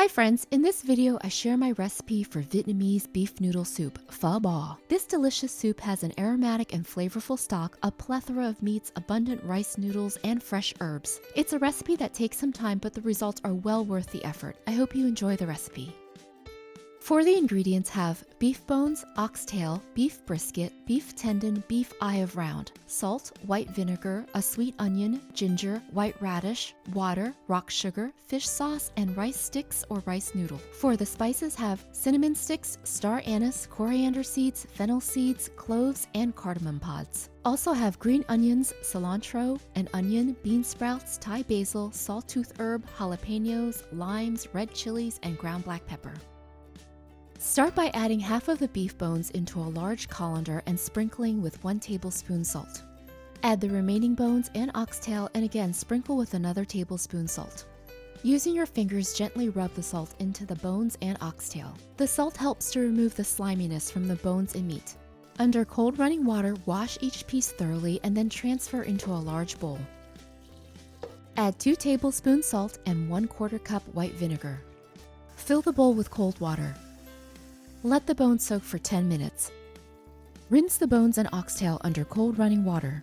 Hi friends, in this video I share my recipe for Vietnamese beef noodle soup, pho bo. This delicious soup has an aromatic and flavorful stock, a plethora of meats, abundant rice noodles, and fresh herbs. It's a recipe that takes some time, but the results are well worth the effort. I hope you enjoy the recipe. For the ingredients have beef bones, oxtail, beef brisket, beef tendon, beef eye of round, salt, white vinegar, a sweet onion, ginger, white radish, water, rock sugar, fish sauce, and rice sticks or rice noodle. For the spices have cinnamon sticks, star anise, coriander seeds, fennel seeds, cloves, and cardamom pods. Also have green onions, cilantro, an onion, bean sprouts, Thai basil, sawtooth herb, jalapenos, limes, red chilies, and ground black pepper. Start by adding half of the beef bones into a large colander and sprinkling with 1 tablespoon salt. Add the remaining bones and oxtail and again sprinkle with another tablespoon salt. Using your fingers, gently rub the salt into the bones and oxtail. The salt helps to remove the sliminess from the bones and meat. Under cold running water, wash each piece thoroughly and then transfer into a large bowl. Add 2 tablespoons salt and 1/4 cup white vinegar. Fill the bowl with cold water. Let the bones soak for 10 minutes. Rinse the bones and oxtail under cold running water.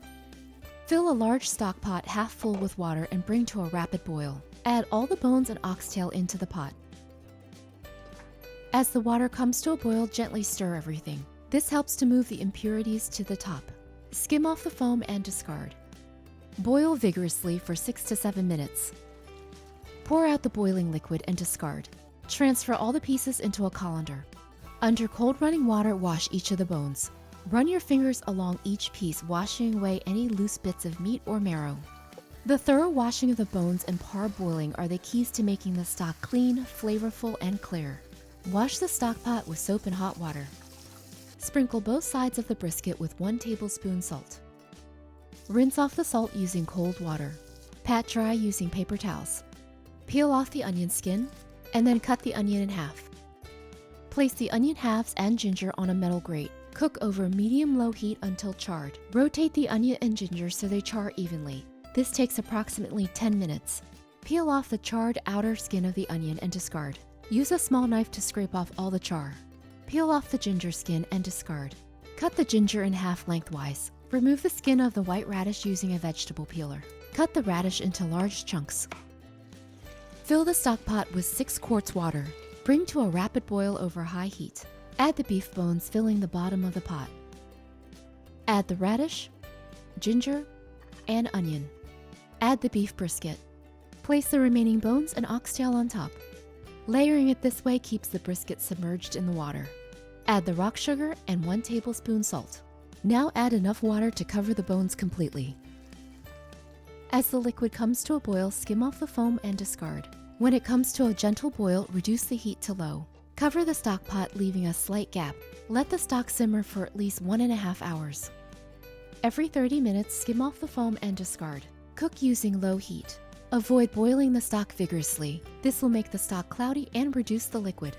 Fill a large stock pot half full with water and bring to a rapid boil. Add all the bones and oxtail into the pot. As the water comes to a boil, gently stir everything. This helps to move the impurities to the top. Skim off the foam and discard. Boil vigorously for 6 to 7 minutes. Pour out the boiling liquid and discard. Transfer all the pieces into a colander. Under cold running water, wash each of the bones. Run your fingers along each piece, washing away any loose bits of meat or marrow. The thorough washing of the bones and parboiling are the keys to making the stock clean, flavorful, and clear. Wash the stock pot with soap and hot water. Sprinkle both sides of the brisket with 1 tablespoon salt. Rinse off the salt using cold water. Pat dry using paper towels. Peel off the onion skin and then cut the onion in half. Place the onion halves and ginger on a metal grate. Cook over medium-low heat until charred. Rotate the onion and ginger so they char evenly. This takes approximately 10 minutes. Peel off the charred outer skin of the onion and discard. Use a small knife to scrape off all the char. Peel off the ginger skin and discard. Cut the ginger in half lengthwise. Remove the skin of the white radish using a vegetable peeler. Cut the radish into large chunks. Fill the stock pot with 6 quarts water. Bring to a rapid boil over high heat. Add the beef bones, filling the bottom of the pot. Add the radish, ginger, and onion. Add the beef brisket. Place the remaining bones and oxtail on top. Layering it this way keeps the brisket submerged in the water. Add the rock sugar and 1 tablespoon salt. Now add enough water to cover the bones completely. As the liquid comes to a boil, skim off the foam and discard. When it comes to a gentle boil, reduce the heat to low. Cover the stock pot, leaving a slight gap. Let the stock simmer for at least 1.5 hours. Every 30 minutes, skim off the foam and discard. Cook using low heat. Avoid boiling the stock vigorously. This will make the stock cloudy and reduce the liquid.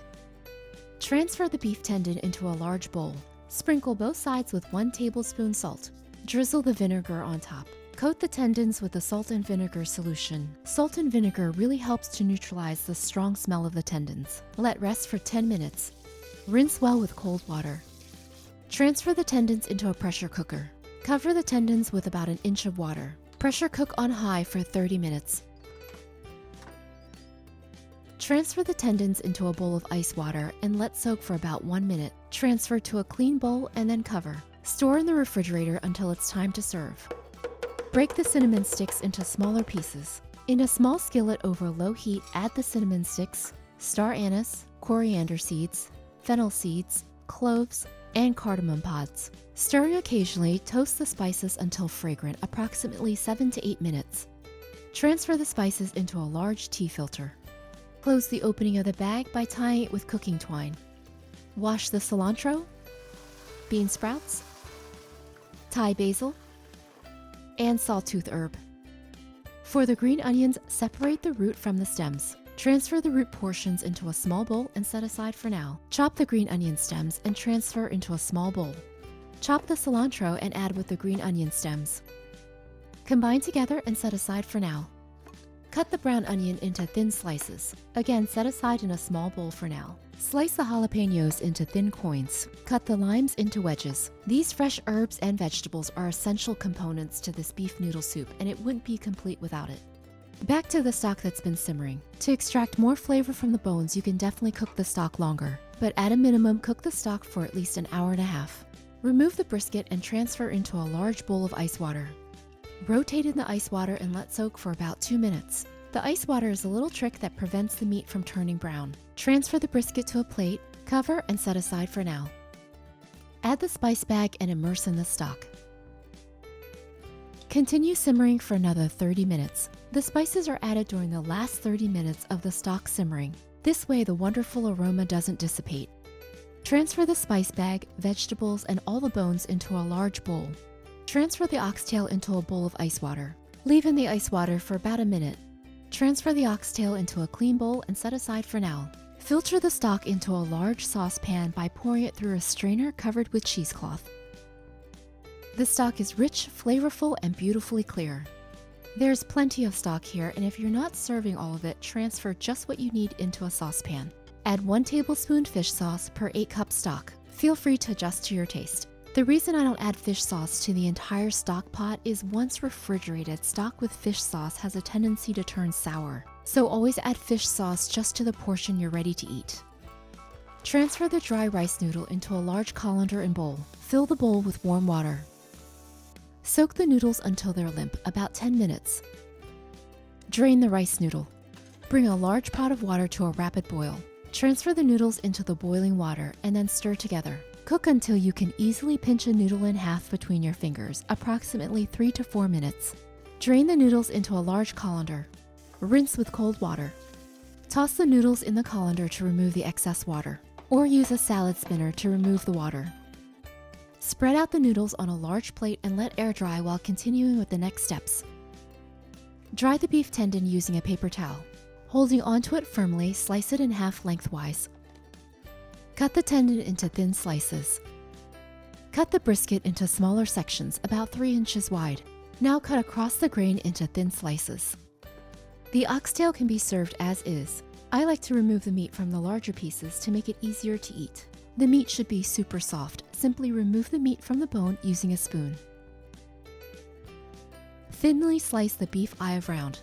Transfer the beef tendon into a large bowl. Sprinkle both sides with 1 tablespoon salt. Drizzle the vinegar on top. Coat the tendons with a salt and vinegar solution. Salt and vinegar really helps to neutralize the strong smell of the tendons. Let rest for 10 minutes. Rinse well with cold water. Transfer the tendons into a pressure cooker. Cover the tendons with about 1 inch of water. Pressure cook on high for 30 minutes. Transfer the tendons into a bowl of ice water and let soak for about 1 minute. Transfer to a clean bowl and then cover. Store in the refrigerator until it's time to serve. Break the cinnamon sticks into smaller pieces. In a small skillet over low heat, add the cinnamon sticks, star anise, coriander seeds, fennel seeds, cloves, and cardamom pods. Stirring occasionally, toast the spices until fragrant, approximately 7 to 8 minutes. Transfer the spices into a large tea filter. Close the opening of the bag by tying it with cooking twine. Wash the cilantro, bean sprouts, Thai basil, and sawtooth herb. For the green onions, separate the root from the stems. Transfer the root portions into a small bowl and set aside for now. Chop the green onion stems and transfer into a small bowl. Chop the cilantro and add with the green onion stems. Combine together and set aside for now. Cut the brown onion into thin slices. Again, set aside in a small bowl for now. Slice the jalapenos into thin coins. Cut the limes into wedges. These fresh herbs and vegetables are essential components to this beef noodle soup, and it wouldn't be complete without it. Back to the stock that's been simmering. To extract more flavor from the bones, you can definitely cook the stock longer, but at a minimum, cook the stock for at least an hour and a half. Remove the brisket and transfer into a large bowl of ice water. Rotate in the ice water and let soak for about 2 minutes. The ice water is a little trick that prevents the meat from turning brown. Transfer the brisket to a plate, cover, and set aside for now. Add the spice bag and immerse in the stock. Continue simmering for another 30 minutes. The spices are added during the last 30 minutes of the stock simmering. This way, the wonderful aroma doesn't dissipate. Transfer the spice bag, vegetables, and all the bones into a large bowl. Transfer the oxtail into a bowl of ice water. Leave in the ice water for about a minute. Transfer the oxtail into a clean bowl and set aside for now. Filter the stock into a large saucepan by pouring it through a strainer covered with cheesecloth. The stock is rich, flavorful, and beautifully clear. There's plenty of stock here, and if you're not serving all of it, transfer just what you need into a saucepan. Add 1 tablespoon fish sauce per 8 cups stock. Feel free to adjust to your taste. The reason I don't add fish sauce to the entire stock pot is once refrigerated, stock with fish sauce has a tendency to turn sour. So always add fish sauce just to the portion you're ready to eat. Transfer the dry rice noodle into a large colander and bowl. Fill the bowl with warm water. Soak the noodles until they're limp, about 10 minutes. Drain the rice noodle. Bring a large pot of water to a rapid boil. Transfer the noodles into the boiling water and then stir together. Cook until you can easily pinch a noodle in half between your fingers, approximately 3 to 4 minutes. Drain the noodles into a large colander. Rinse with cold water. Toss the noodles in the colander to remove the excess water, or use a salad spinner to remove the water. Spread out the noodles on a large plate and let air dry while continuing with the next steps. Dry the beef tendon using a paper towel. Holding onto it firmly, slice it in half lengthwise. Cut the tendon into thin slices. Cut the brisket into smaller sections, about 3 inches wide. Now cut across the grain into thin slices. The oxtail can be served as is. I like to remove the meat from the larger pieces to make it easier to eat. The meat should be super soft. Simply remove the meat from the bone using a spoon. Thinly slice the beef eye round.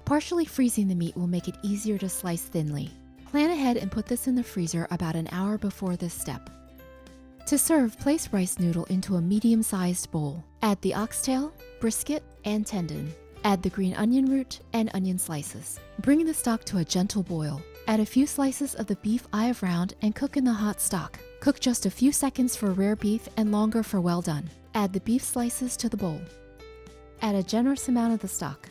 Partially freezing the meat will make it easier to slice thinly. Plan ahead and put this in the freezer about an hour before this step. To serve, place rice noodle into a medium-sized bowl. Add the oxtail, brisket, and tendon. Add the green onion root and onion slices. Bring the stock to a gentle boil. Add a few slices of the beef eye round and cook in the hot stock. Cook just a few seconds for rare beef and longer for well done. Add the beef slices to the bowl. Add a generous amount of the stock.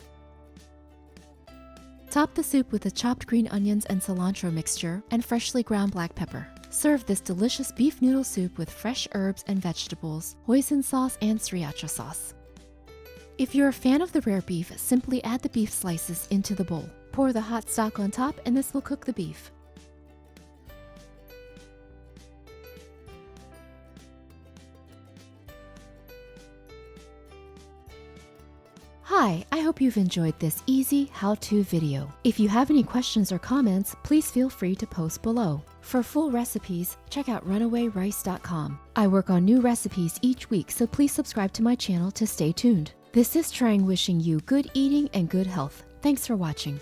Top the soup with the chopped green onions and cilantro mixture and freshly ground black pepper. Serve this delicious beef noodle soup with fresh herbs and vegetables, hoisin sauce, and sriracha sauce. If you're a fan of the rare beef, simply add the beef slices into the bowl. Pour the hot stock on top and this will cook the beef. Hi, I hope you've enjoyed this easy how-to video. If you have any questions or comments, please feel free to post below. For full recipes, check out RunAwayRice.com. I work on new recipes each week, so please subscribe to my channel to stay tuned. This is Trang wishing you good eating and good health. Thanks for watching.